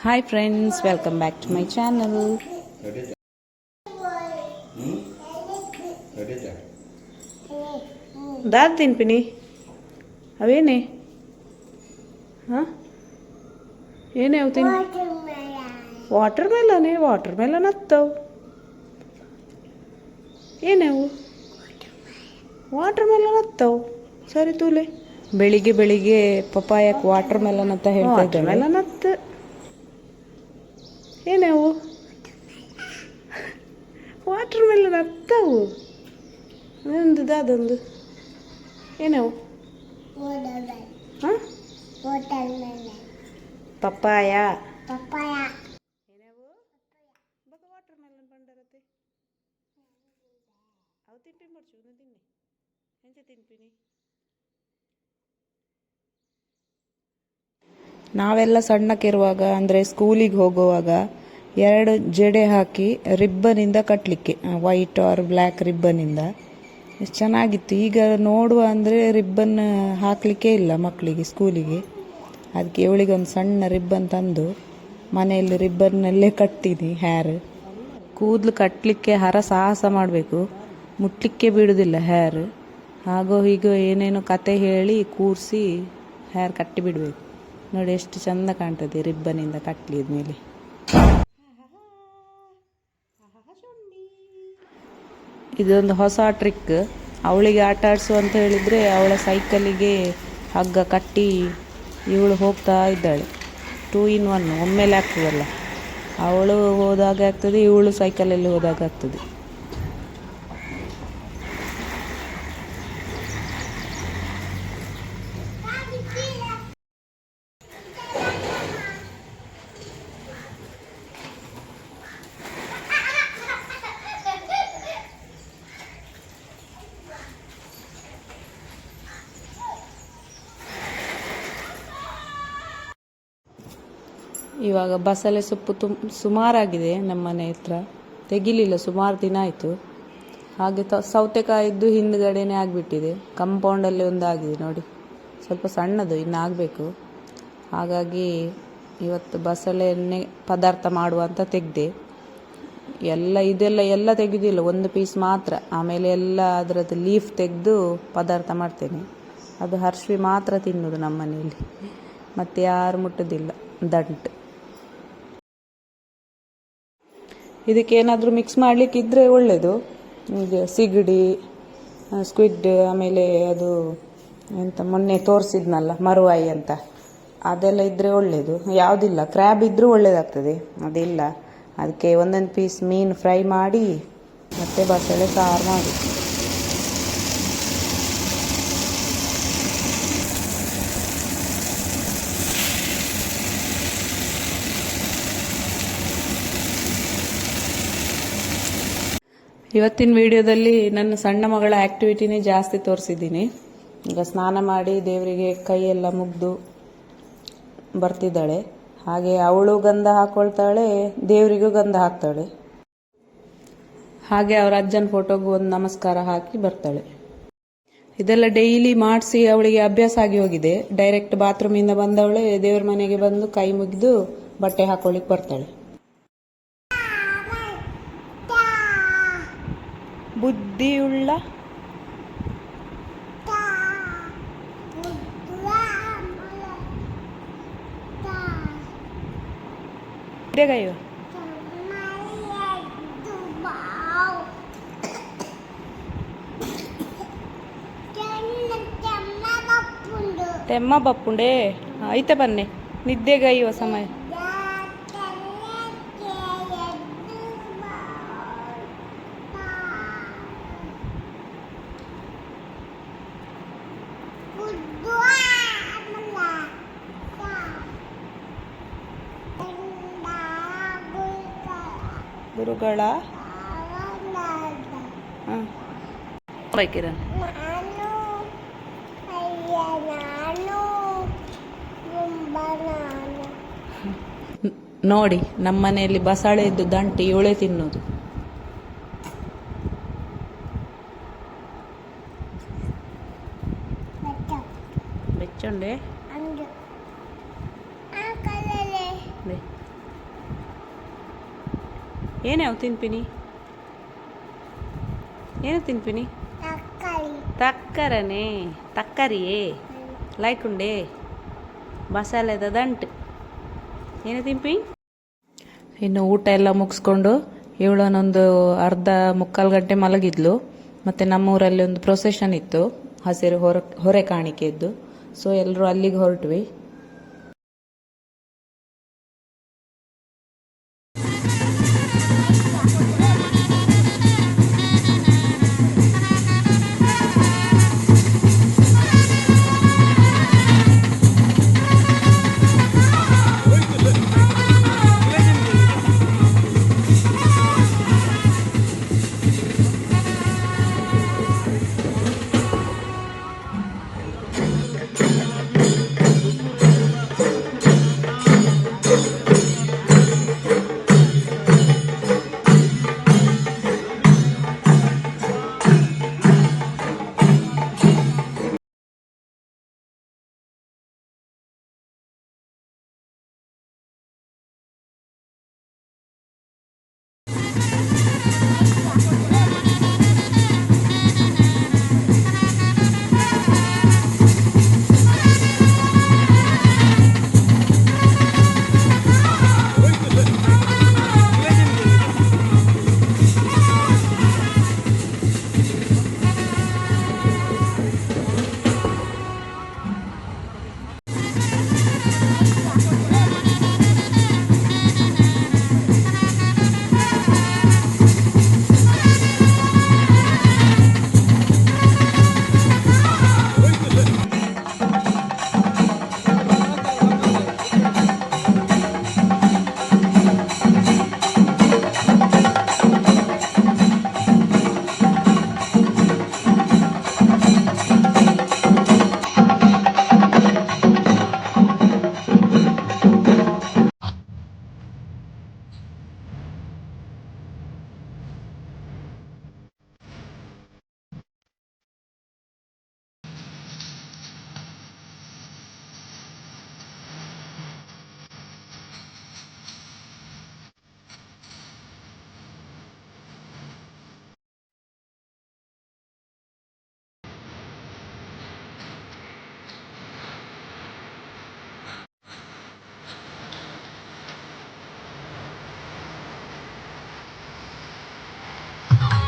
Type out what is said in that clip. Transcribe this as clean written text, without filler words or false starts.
Hi friends, welcome back to my channel. दाद तीन पिनी अवे ने हाँ ये ने उतीन वाटरमेलन हत्तव ಏನೇ ಅವು ವಾಟರ್ಮೆಲನ್ ಹತ್ತವು ಸರಿ ತೂಲೆ ಬೆಳಿಗ್ಗೆ ಪಪಾಯಕ್ಕೆ ವಾಟರ್ಮೆಲನ್ ಅಂತ ಹೇಳ್ತಾ ಇದ್ದಾರೆ. ಮೆಲನ್ ಹತ್ತು ಏನೇ ಅವು ವಾಟರ್ಮೆಲನ್ ಹತ್ತವು ಅದೊಂದು ಏನವು ಹಾಂ ಪಪ್ಪಾಯ ಏನೇವು ಬಗ ವಾಟರ್ಮೆಲನ್ ಬಂಡರತ್ತೆ ಅವು ತಿಂಪಿ ಮಾಡ್ಸು ತಿನ್ನಿ ಎಂಚ ತಿನ್ಪಿನಿ. ನಾವೆಲ್ಲ ಸಣ್ಣಕ್ಕಿರುವಾಗ ಅಂದರೆ ಸ್ಕೂಲಿಗೆ ಹೋಗುವಾಗ 2 ಜಡೆ ಹಾಕಿ ರಿಬ್ಬನಿಂದ ಕಟ್ಟಲಿಕ್ಕೆ, ವೈಟ್ ಆರ್ ಬ್ಲ್ಯಾಕ್ ರಿಬ್ಬನಿಂದ ಎಷ್ಟು ಚೆನ್ನಾಗಿತ್ತು. ಈಗ ನೋಡುವ ಅಂದರೆ ರಿಬ್ಬನ್ ಹಾಕಲಿಕ್ಕೆ ಇಲ್ಲ ಮಕ್ಕಳಿಗೆ ಸ್ಕೂಲಿಗೆ. ಅದಕ್ಕೆ ಇವಳಿಗೆ ಒಂದು ಸಣ್ಣ ರಿಬ್ಬನ್ ತಂದು ಮನೆಯಲ್ಲಿ ರಿಬ್ಬನ್ನಲ್ಲೇ ಕಟ್ತೀನಿ. ಕೂದಲು ಕಟ್ಟಲಿಕ್ಕೆ ಸಾಹಸ ಮಾಡಬೇಕು, ಮುಟ್ಲಿಕ್ಕೆ ಬಿಡುವುದಿಲ್ಲ ಹೇರ್. ಹಾಗೋ ಹೀಗೋ ಏನೇನೋ ಕತೆ ಹೇಳಿ ಕೂರಿಸಿ ಹೇರ್ ಕಟ್ಟಿ ಬಿಡಬೇಕು. ನೋಡಿ ಎಷ್ಟು ಚಂದ ಕಾಣ್ತದೆ ರಿಬ್ಬನಿಂದ ಕಟ್ಲಿದ ಮೇಲೆ. ಇದೊಂದು ಹೊಸ ಟ್ರಿಕ್. ಅವಳಿಗೆ ಆಟ ಆಡಿಸು ಅಂತ ಹೇಳಿದರೆ ಅವಳ ಸೈಕಲ್ಲಿಗೆ ಹಗ್ಗ ಕಟ್ಟಿ ಇವಳು ಹೋಗ್ತಾ ಇದ್ದಾಳೆ. 2 in 1 ಒಮ್ಮೆಲೆ ಆಗ್ತದಲ್ಲ. ಅವಳು ಹೋದಾಗ ಆಗ್ತದೆ, ಇವಳು ಸೈಕಲಲ್ಲಿ ಹೋದಾಗ ಆಗ್ತದೆ. ಇವಾಗ ಬಸಳೆ ಸೊಪ್ಪು ಸುಮಾರಾಗಿದೆ ನಮ್ಮ ಮನೆ ಹತ್ರ, ತೆಗಿಲಿಲ್ಲ ಸುಮಾರು ದಿನ ಆಯಿತು. ಹಾಗೆ ಸೌತೆಕಾಯಿದ್ದು ಹಿಂದ್ಗಡೆನೇ ಆಗಿಬಿಟ್ಟಿದೆ. ಕಂಪೌಂಡಲ್ಲಿ ಒಂದಾಗಿದೆ ನೋಡಿ, ಸ್ವಲ್ಪ ಸಣ್ಣದು ಇನ್ನು ಆಗಬೇಕು. ಹಾಗಾಗಿ ಇವತ್ತು ಬಸಳೆ ಎಣ್ಣೆ ಪದಾರ್ಥ ಮಾಡುವ ಅಂತ ತೆಗೆದೆ. ಎಲ್ಲ ತೆಗೆದಿಲ್ಲ, ಒಂದು ಪೀಸ್ ಮಾತ್ರ. ಆಮೇಲೆ ಎಲ್ಲ ಅದರದ್ದು ಲೀಫ್ ತೆಗೆದು ಪದಾರ್ಥ ಮಾಡ್ತೇನೆ. ಅದು ಹರ್ಷಿ ಮಾತ್ರ ತಿನ್ನೋದು ನಮ್ಮ ಮನೆಯಲ್ಲಿ, ಮತ್ತು ಯಾರು ಮುಟ್ಟೋದಿಲ್ಲ. ದಂಟು ಇದಕ್ಕೇನಾದರೂ ಮಿಕ್ಸ್ ಮಾಡಲಿಕ್ಕಿದ್ರೆ ಒಳ್ಳೆಯದು. ಈಗ ಸಿಗಡಿ, ಸ್ಕ್ವಿಡ್, ಆಮೇಲೆ ಅದು ಎಂತ ಮೊನ್ನೆ ತೋರಿಸಿದ್ನಲ್ಲ ಮರುವಾಯಿ ಅಂತ, ಅದೆಲ್ಲ ಇದ್ದರೆ ಒಳ್ಳೆಯದು. ಯಾವುದಿಲ್ಲ, ಕ್ರ್ಯಾಬ್ ಇದ್ದರೂ ಒಳ್ಳೆಯದಾಗ್ತದೆ. ಅದಿಲ್ಲ, ಅದಕ್ಕೆ ಒಂದೊಂದು ಪೀಸ್ ಮೀನು ಫ್ರೈ ಮಾಡಿ ಮತ್ತೆ ಬಸಳೆ ಸಾರು ಮಾಡಿ. ಇವತ್ತಿನ ವಿಡಿಯೋದಲ್ಲಿ ನನ್ನ ಸಣ್ಣ ಮಗಳ ಆ್ಯಕ್ಟಿವಿಟಿನೇ ಜಾಸ್ತಿ ತೋರಿಸಿದ್ದೀನಿ. ಈಗ ಸ್ನಾನ ಮಾಡಿ ದೇವರಿಗೆ ಕೈಯೆಲ್ಲ ಮುಗ್ದು ಬರ್ತಿದ್ದಾಳೆ. ಹಾಗೆ ಅವಳು ಗಂಧ ಹಾಕೊಳ್ತಾಳೆ, ದೇವರಿಗೂ ಗಂಧ ಹಾಕ್ತಾಳೆ. ಹಾಗೆ ಅವರ ಅಜ್ಜನ ಫೋಟೋಗೂ ಒಂದು ನಮಸ್ಕಾರ ಹಾಕಿ ಬರ್ತಾಳೆ. ಇದೆಲ್ಲ ಡೈಲಿ ಮಾಡಿಸಿ ಅವಳಿಗೆ ಅಭ್ಯಾಸ ಆಗಿ ಹೋಗಿದೆ. ಡೈರೆಕ್ಟ್ ಬಾತ್ರೂಮಿಂದ ಬಂದವಳೆ ದೇವ್ರ ಮನೆಗೆ ಬಂದು ಕೈ ಮುಗಿದು ಬಟ್ಟೆ ಹಾಕೊಳ್ಳಿಕ್ಕೆ ಬರ್ತಾಳೆ. ಬುದ್ಧಿಯುಳ್ಳ ಗೈವ ತೆಮ್ಮ ಬಪ್ಪುಂಡೆ ಐತೆ ಬನ್ನಿ ನಿದ್ದೆಗೈವ ಸಮಯ. ಗುರುಗಳ ಬೈಕಿರ ನೋಡಿ, ನಮ್ಮ ಮನೆಯಲ್ಲಿ ಬಸಳೆ ಇದ್ದು ದಂಟು ಇವಳೆ ತಿನ್ನೋದು. ಬೆಚ್ಚುಂಡೆ ಏನ್ಯಾವ ತಿನ್ಪಿನಿ ಏನು ತಿನ್ಪಿನಿ ತಕ್ಕರನೇ ತಕ್ಕರಿಯೇ ಲೈಕುಂಡೆ ಮಸಾಲೆದ ದಂಟು ಏನು ತಿಂಪಿ. ಇನ್ನು ಊಟ ಎಲ್ಲ ಮುಗಿಸ್ಕೊಂಡು ಇವಳನ್ನೊಂದು ಅರ್ಧ ಮುಕ್ಕಾಲು ಗಂಟೆ ಮಲಗಿದ್ಲು. ಮತ್ತು ನಮ್ಮೂರಲ್ಲಿ ಒಂದು ಪ್ರೊಸೆಷನ್ ಇತ್ತು, ಹಸಿರು ಹೊರೆ ಕಾಣಿಕೆದ್ದು. ಸೊ ಎಲ್ಲರೂ ಅಲ್ಲಿಗೆ ಹೊರಟ್ವಿ.